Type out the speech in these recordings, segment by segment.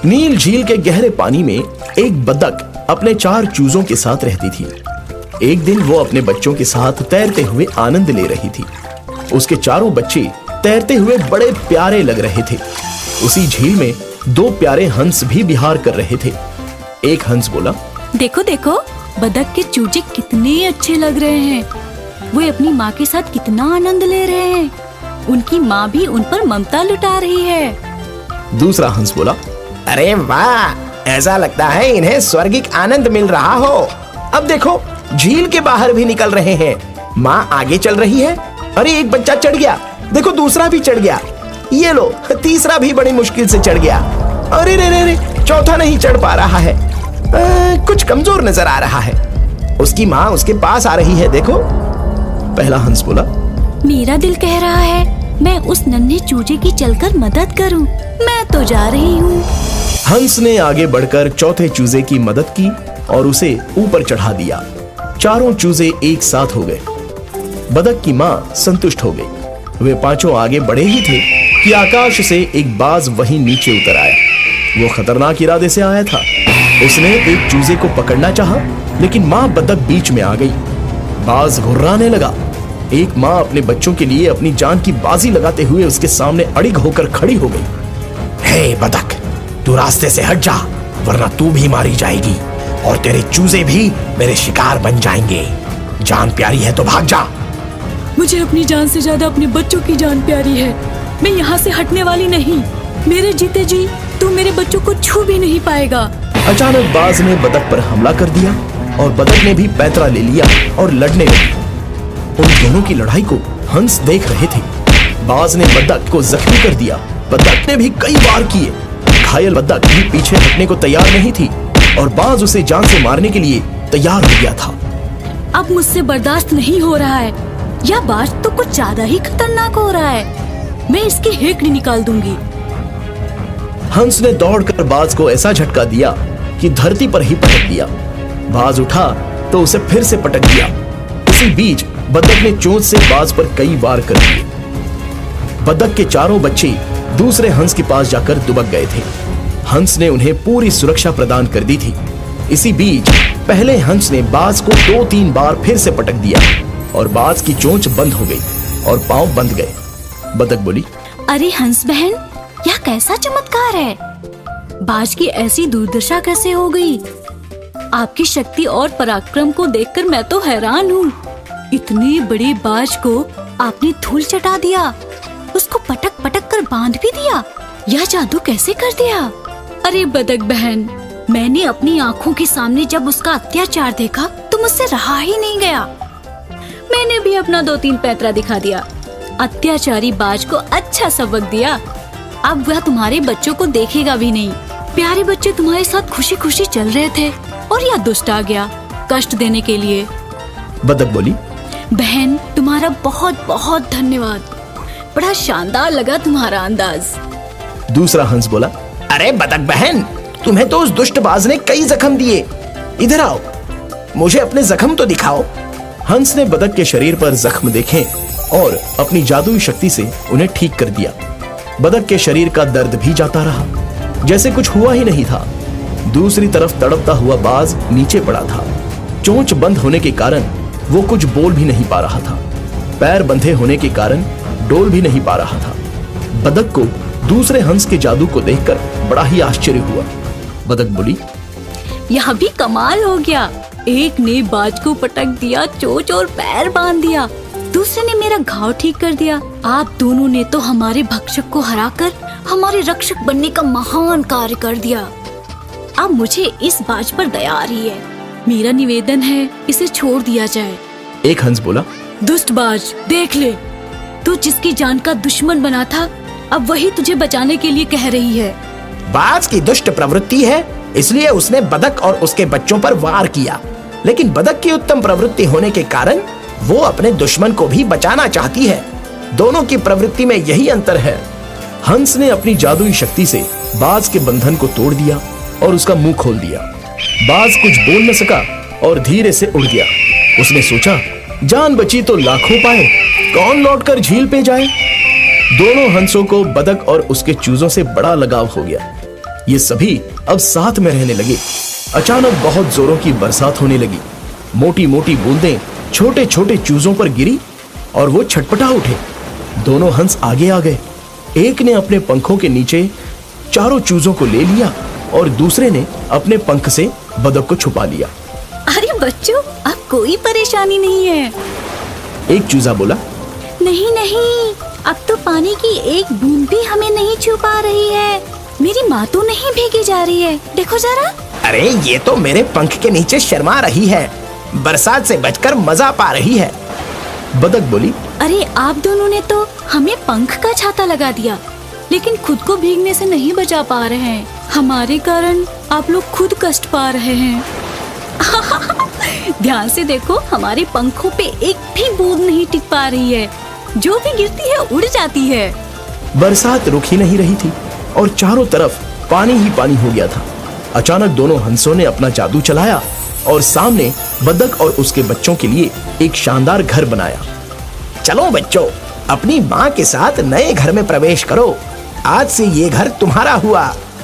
नील झील के गहरे पानी में एक बतख अपने 4 चूजों के साथ रहती थी। एक दिन वो अपने बच्चों के साथ तैरते हुए आनंद ले रही थी। उसके चारों बच्चे तैरते हुए बड़े प्यारे लग रहे थे। उसी झील में 2 प्यारे हंस भी विहार कर रहे थे। एक हंस बोला, देखो देखो, बतख के चूजे कितने अच्छे लग रहे हैं। वो अपनी माँ के साथ कितना आनंद ले रहे हैं। उनकी माँ भी उन पर ममता लुटा रही है। दूसरा हंस बोला, अरे वाह, ऐसा लगता है इन्हें स्वर्गिक आनंद मिल रहा हो। अब देखो, झील के बाहर भी निकल रहे हैं। माँ आगे चल रही है। अरे एक बच्चा चढ़ गया, देखो दूसरा भी चढ़ गया। ये लो, तीसरा भी बड़ी मुश्किल से चढ़ गया। अरे रे रे रे, चौथा नहीं चढ़ पा रहा है। कुछ कमजोर नजर आ रहा है। उसकी माँ उसके पास आ रही है, देखो। पहला हंस बोला, मेरा दिल कह रहा है मैं उस नन्हे चूजे की चलकर मदद करूं। मैं तो जा रही हूँ। हंस ने आगे बढ़कर चौथे चूजे की मदद की और उसे ऊपर चढ़ा दिया। चारों चूजे एक साथ हो गए। बतख की माँ संतुष्ट हो गई। वे पांचों आगे बढ़े ही थे कि आकाश से एक बाज वहीं नीचे उतर आया। वो खतरनाक इरादे से आया था। उसने एक चूजे को पकड़ना चाहा, लेकिन माँ बतख बीच में आ गई। बाज घुर्राने लगा। एक माँ अपने बच्चों के लिए अपनी जान की बाजी लगाते हुए उसके सामने अड़िग होकर खड़ी हो गई। हे बतख, तू रास्ते से हट जा, वरना तू भी मारी जाएगी और तेरे चूजे भी मेरे शिकार बन जाएंगे। जान प्यारी है तो भाग जा। मुझे अपनी जान से ज्यादा अपने बच्चों की जान प्यारी है। मैं यहाँ से हटने वाली नहीं। मेरे जीते जी तू मेरे बच्चों को छू भी नहीं पाएगा। अचानक बाज ने बतख पर हमला कर दिया और बतख ने भी पैंतरा ले लिया और लड़ने लगी। उन दोनों की लड़ाई को हंस देख रहे थे। बाज ने बतख को जख्मी कर दिया। बतख ने भी कई वार किए। घायल बतख भी पीछे हटने को तैयार नहीं थी और बाज उसे जान से मारने के लिए तैयार हो गया था। अब मुझसे बर्दाश्त नहीं हो रहा है। यह बाज तो कुछ ज्यादा ही खतरनाक हो रहा है। मैं इसकी हेकड़ी निकाल दूंगी। हंस ने दौड़कर बाज को ऐसा झटका दिया कि धरती पर ही पटक दिया। बाज उठा तो उसे फिर से पटक दिया। इसी बीच बतख ने चोंच से बाज पर कई वार कर दिए। बतख के चारों बच्चे दूसरे हंस के पास जाकर दुबक गए थे। हंस ने उन्हें पूरी सुरक्षा प्रदान कर दी थी। इसी बीच पहले हंस ने बाज को 2-3 बार फिर से पटक दिया और बाज की चोंच बंद हो गई और पांव बंध गए। बतख बोली, अरे हंस बहन, यह कैसा चमत्कार है। बाज की ऐसी दुर्दशा कैसे हो गई। आपकी शक्ति और पराक्रम को देखकर मैं तो हैरान हूँ। इतने बड़े बाज को आपने धूल चटा दिया, उसको पटक पटक कर बांध भी दिया। यह जादू कैसे कर दिया। अरे बतख बहन, मैंने अपनी आँखों के सामने जब उसका अत्याचार देखा तो मुझसे रहा ही नहीं गया। मैंने भी अपना 2-3 पैंतरा दिखा दिया। अत्याचारी बाज को अच्छा सबक दिया। अब वह तुम्हारे बच्चों को देखेगा भी नहीं। प्यारे बच्चे तुम्हारे साथ खुशी खुशी चल रहे थे और यह दुष्ट आ गया कष्ट देने के लिए। बतख बोली, बहन तुम्हारा बहुत बहुत धन्यवाद। बड़ा शानदार लगा तुम्हारा अंदाज। दूसरा हंस बोला, अरे बतख बहन, तुम्हें तो उस दुष्ट बाज ने कई जख्म दिए। इधर आओ, मुझे अपने जख्म तो दिखाओ। हंस ने बतख के शरीर पर जख्म देखे और अपनी जादुई शक्ति से उन्हें ठीक कर दिया। बतख के शरीर का दर्द भी जाता रहा, जैसे कुछ हुआ ही नहीं था। दूसरी तरफ तड़पता हुआ बाज नीचे पड़ा था। चोंच बंद होने के कारण वो कुछ बोल भी नहीं पा रहा था। पैर बंधे होने के कारण डोल भी नहीं पा रहा था। बतख को दूसरे हंस के जादू को देखकर बड़ा ही आश्चर्य हुआ। बतख बोली, यह भी कमाल हो गया। एक ने बाज को पटक दिया, चोंच और पैर बांध दिया, दूसरे ने मेरा घाव ठीक कर दिया। आप दोनों ने तो हमारे भक्षक को हराकर हमारे रक्षक बनने का महान कार्य कर दिया। अब मुझे इस बाज पर दया आ रही है। मेरा निवेदन है इसे छोड़ दिया जाए। एक हंस बोला, दुष्ट बाज, देख ले, तू जिसकी जान का दुश्मन बना था अब वही तुझे बचाने के लिए कह रही है। बाज की दुष्ट प्रवृत्ति है, इसलिए उसने बतख और उसके बच्चों पर वार किया। लेकिन बतख की उत्तम प्रवृत्ति होने के कारण वो अपने दुश्मन को भी बचाना चाहती है। दोनों की प्रवृत्ति में यही अंतर है। हंस ने अपनी जादुई शक्ति से बाज के बंधन को तोड़ दिया और उसका मुंह खोल दिया। बाज कुछ बोल न सका और धीरे से उड़ गया। उसने सोचा, जान बची तो लाखों पाए, कौन लौटकर झील पे जाए। दोनों हंसों को बतख और उसके चूजों से बड़ा लगाव हो गया। ये सभी अब साथ में रहने लगे। अचानक बहुत जोरों की बरसात होने लगी। मोटी मोटी बूंदें छोटे छोटे चूजों पर गिरी और वो छटपटा उठे। दोनों हंस आगे आ गए। एक ने अपने पंखों के नीचे चारों चूजों को ले लिया और दूसरे ने अपने पंख से बतख को छुपा लिया। अरे बच्चों, अब कोई परेशानी नहीं है। एक चूजा बोला, नहीं नहीं, अब तो पानी की एक बूंद भी हमें नहीं छू पा रही है। मेरी माँ तो नहीं भीगी जा रही है, देखो जरा। अरे ये तो मेरे पंख के नीचे शर्मा रही है, बरसात से बचकर मजा पा रही है। बतख बोली, अरे आप दोनों ने तो हमें पंख का छाता लगा दिया, लेकिन खुद को भीगने से नहीं बचा पा रहे हैं। हमारे कारण आप लोग खुद कष्ट पा रहे हैं। ध्यान से देखो, हमारे पंखों पे एक भी बूंद नहीं टिक पा रही है। जो भी गिरती है उड़ जाती है। बरसात रुक ही नहीं रही थी और चारों तरफ पानी ही पानी हो गया था। अचानक दोनों हंसों ने अपना जादू चलाया और सामने बतख और उसके बच्चों के लिए एक शानदार घर बनाया। चलो बच्चों, अपनी माँ के साथ नए घर में प्रवेश करो। आज से ये घर तुम्हारा हुआ।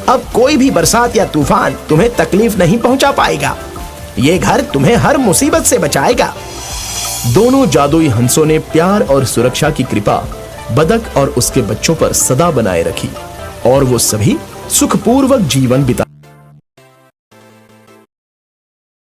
अब कोई भी बरसात या तूफान तुम्हें तकलीफ नहीं पहुंचा पाएगा। ये घर तुम्हें हर मुसीबत से बचाएगा। दोनों जादुई हंसों ने प्यार और सुरक्षा की कृपा बतख और उसके बच्चों पर सदा बनाए रखी और वो सभी सुखपूर्वक जीवन बिता